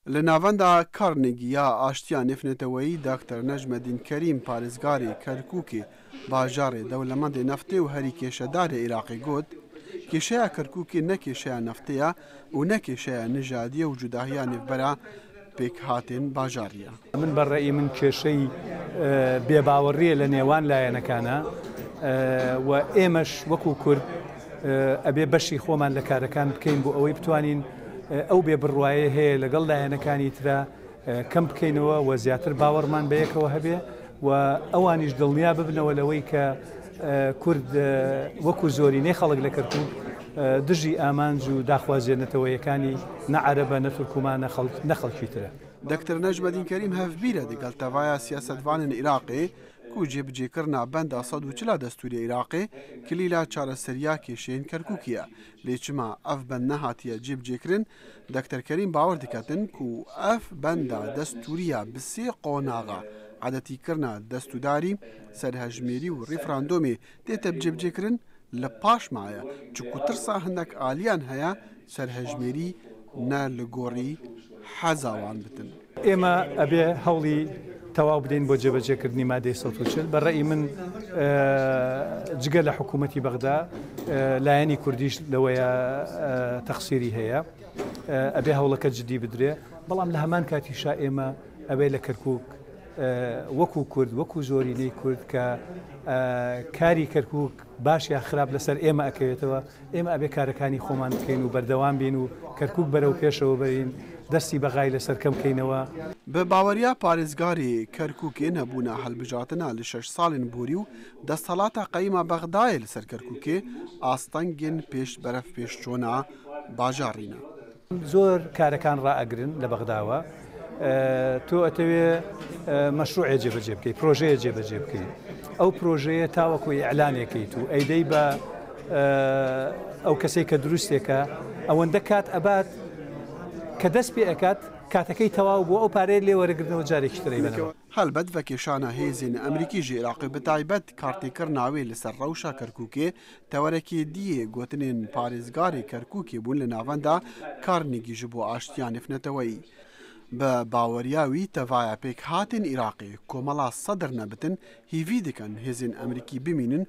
لناوندا کارنگیا آشتیا نفنتوی دکتر نجمدین کریم پارێزگاری کەرکووکی باژارێ دەوڵەمەندی نەفتێ و هەری کێشەدارێ عێراقی گوت کێشەیە کەرکووکی نەکێشەیە نەفتەیە و نەکێشەیە نژادیە و جوداهیە نێڤبەرە پێک هاتێن باژاریە. من بەڕێی من کێشەی بێباوەڕیە لە نێوان لایەنەکانە و ئێمەش وەکو کورد ئەبێ بەشی خۆمان لە کارەکان بکەین بۆ ئەوەی بتوانین ئەو بێ بڕواایە هەیە لەگەڵ لایەنەکانی ترا کەم بکەینەوە و زیاتر باوەڕمان بەیەکەوە هەبێ و ئەوانیش دڵنیا ببنەوە لەوەی کە کورد وەکو زۆرینەی خەڵک لە کەرکووک دژی ئامانج و داخوازێنەتەوەیەکانی نەعەرەبە نەتورکومان نەخەڵکی ترە. دکتر نەجمەدین کەریم هەفبیرە دەگەڵ تەڤایە سیاسەتوانن عێراقێ کو جێبجێکردنا بەندا 140 دەستوری عێراقێ کلیلا چارەسەریا کێشەیەن کەرکووکیە لێچما ئەف بەند نەهاتیە جێبجێکردن دکتر کەریم باوەڕ دەکاتن کو ئەف بەندا دەستوریە بسێ قۆناغا عادەتیکردنا دەستوداری سەرهەژمێری و ڕیفراندۆمێ تێتە جێبجێکردن لە پاشمایە چکو ترسا هەندێک ئالیان هەیە سەرهەژمێری نە لە گۆڕی حەزاوان بتن. ئێمە ئەبێ هەوڵی تەواو بدەین بۆ جێبەجێکردنی مادەی 140 بەڕێی من جگە لە حکوومەتی بەغدا لایەنی کوردیش لەوەیە تەقسیری هەیە ئەبێ هەوڵەکە جدی بدرێ بەڵام لە هەمان کاتیشا ئێمە ئەبێ لە کەرکووک وەکو کورد وەکو زۆرینەی کورد کە کاری کەرکووک باش یا خراپ لەسەر ئێمە ئەکەوێتەوە ئێمە ئەبێ کارەکانی خۆمان بکەین و بەردەوام بین و کەرکووک بەرەو پێشەوە بەرین دەستی بەغای لەسەر کەم بکەینەوە. بە باوەریا پارێزگاری کەرکووکێ نەبوونا هەڵبژاتنا لە 6 ساڵین بوری و دەسەڵاتە قەیما بەغدایە لەسەر کەرکووکێ ئاستەنگێن پێش بەرەف پێشچۆنا باژارینە. زۆر کارەکان ڕائەگرن لە بەغداوە تۆ ئەتەوێ مەشروعێ جێبەجێ بکەیت پرۆژەیە جێبەجێ بکەیت ئەو پرۆژەیە تاوەکو ئیعلانێکیت و ئەیدەی بە ئەو کەسێک کە دروستێکە ئەوەندە کات ئەبات کە دەست پێ ئەکات کاتەکەی تەواو بۆ ئەو پارەیە لێوەرەگرنەوە جارێکی ترەی بنەوە. هەلبەت بەکێشانە هێزین ئەمریکیژی عێراقی بەتایبەت کارتێکردناوێ لەسەر ڕەوشە کەرکووکێ تەوەرەکی دیێ گوتنێن پارێزگاری کەرکووکی بوون لە ناوەندا کارنێکیژ بۆ ئاشتیان نفنەتەوەی. بە باوەریاوی تەڤایە پێک هاتن عێراقی کۆمەڵا سەدر نەبتن هیوی دەکەن هێزین ئەمریکی بمینن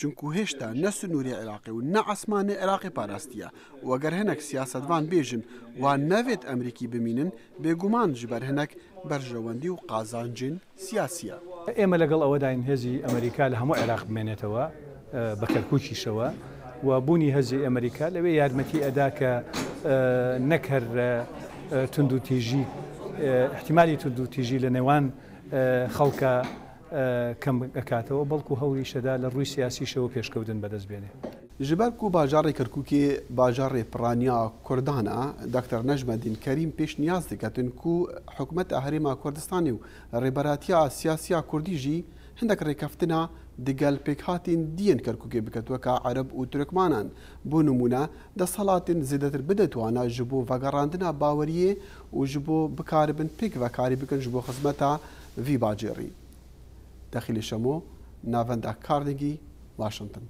چونکو هێشتا نە سنووری عێراقی و نە ئەسمانی عێراقی پاراستیە وەگەر هەنێک سیاسەتوان بێژن وان نەوێت ئەمریکی بمینن بێگومان ji ber hinek berjewendî û qazancên siyasî ye. ئێمە لەگەڵ ئەوەداین هێزی ئەمریکا لە هەموو عێراق بمێنێتەوە بە کەرکووکیشەوە و بوونی هەزی ئەمریکا لەوێ یارمەتی ئەدا کە نەک هەر تند و تیژی احتیمالی تند و تیژی لە نێوان خەڵکە کەم ئەکاتەوە بەڵکو هەوری شەدا لە ڕووی سیاسیشەوە پێشکەوتن بەدەست بێنێ. ji ber ku bajarê Kirkûkê bajarê piraniya Kurdan e Dr. Nejmedîn Kerîm pêşniyaz diketin ku hikûmeta Herêma Kurdistanê û rêberatiya siyasiya Kurdî jî hindek rêkeftina digel pêkhatên diyên Kirkûkê biket weka Ereb û Turkmanan. Bû nimûne desthilatên zêdetir bidetwana ji bo vegerandina baweriyê û ji bo bikaribin pêk vekarî bikin ji bo xizmeta vî bajarî. Dexîlê Şemo, navenda Carnegie, Washington.